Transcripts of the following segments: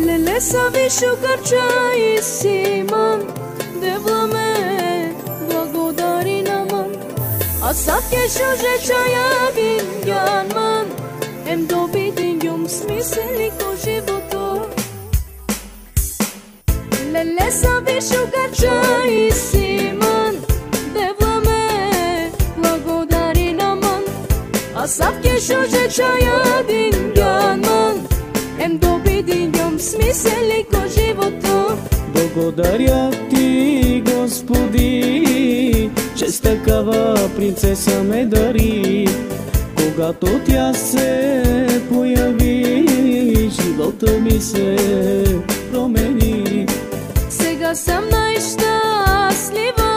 Lele sa višu karčaji si man, devla me благодари на man. A sad kešo žečaja gingjan man, em dobiti njom smisli ko životo. Lele sa višu karčaji si man, devla me благодари на man. A sad kešo žečaja gingjan man, em dobiti njom smisli ko životo. Благодаря ти, Господи, че с такава принцеса ме дари. Когато тя се появи, живота ми се промени. Сега съм най-щастлива,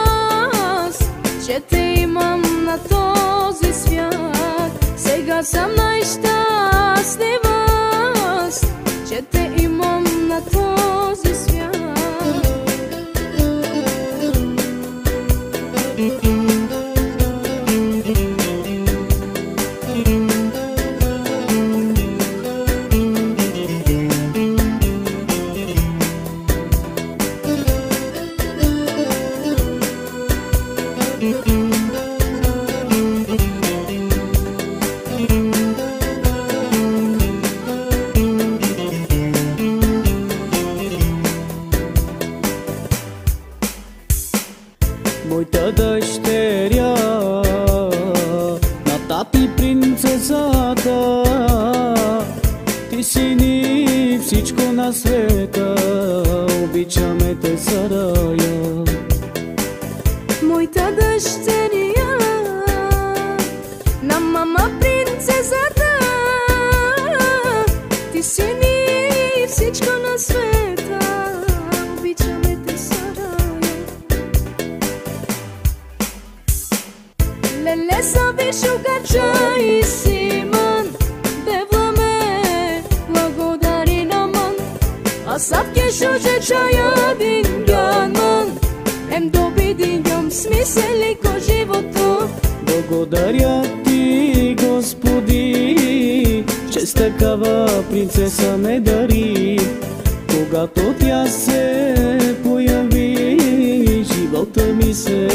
че те имам на този свят. Сега съм най-щастлива, че те имам на този свят. Моята дъщеря, на тати принцесата, ти си ни всичко на света, обичаме те Сарая. Моята дъщеря, на мама принцесата, ти си ни всичко на света, обичаме те Сарая. Lele sa višu karčaji si man, devla me благодари на man. A sad kešo žečaja gingjan man, em dobiti njom smisli ko životo. Благодаря ти, Господи, че с такава принцеса ме дари. Когато тя се появи, живота ми се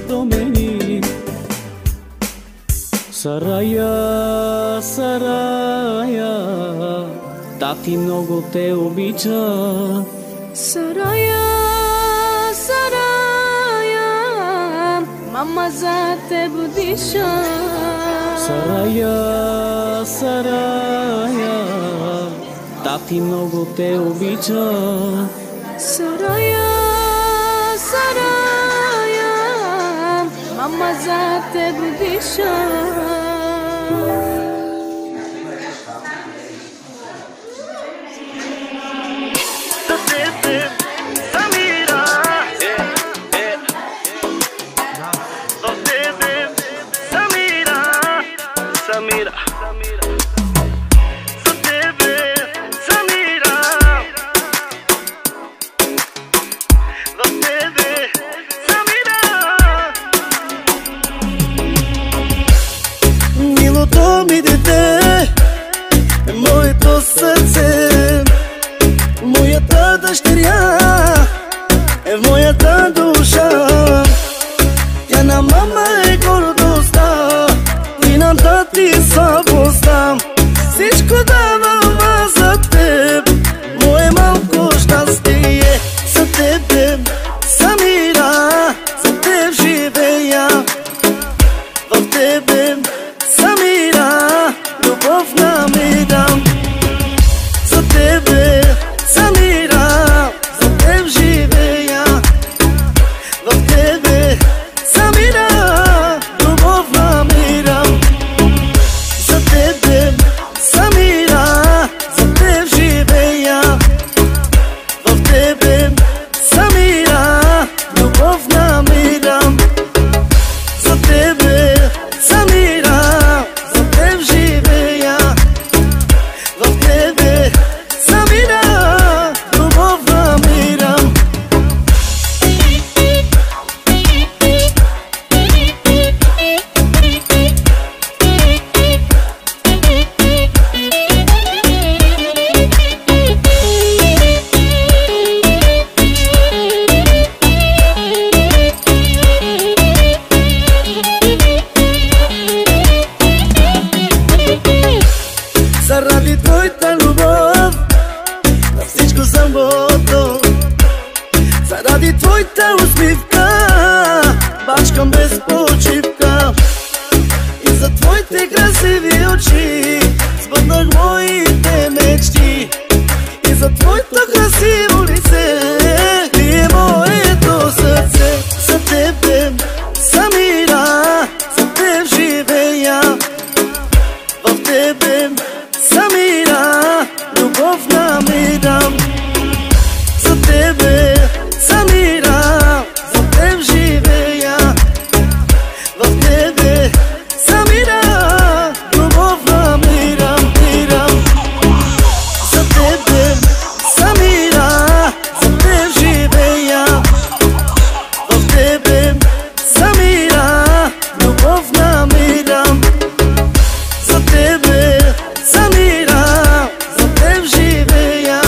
промени. Сарая, Сарая, тати много те обича. Сарая, Сарая, мама за теб диша. Сарая, Сарая, тати много те обича. Сарая, Сарая, мама за теб диша. Милото ми дете, моето сърце, моята дъщеря е в моята душа. Тя на мама е гордостта и на тати слабостта. Всичко давам аз за теб, мое малко щастие. За тебе, Самира, за теб живея. В тебе, Самира, любов намирам. За тебе, Самира, за теб живея. В тебе, Самира, любов намирам. За тебе, Самира. твоята усмивка, бачкам без почивка. И за твоите красиви очи сбъднах моите мечти. И за твоето красиво лице ти е моето сърце. За тебе, Самира, за теб живея. В тебе, Самира, любов намирам. За тебе, Самира, за теб живея. В тебе, Самира, любов намирам, мирам. За тебе, Самира, за теб живея. В тебе, Самира, любов намирам. За тебе, Самира, за теб живея.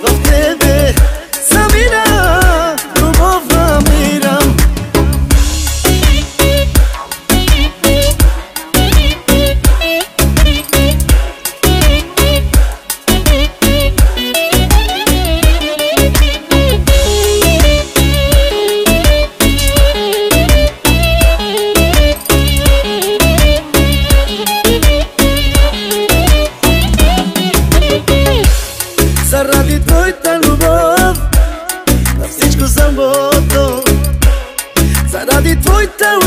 В тебе, Самира, любов намирам. Заради твоята любов на всичко съм готов. Заради твоята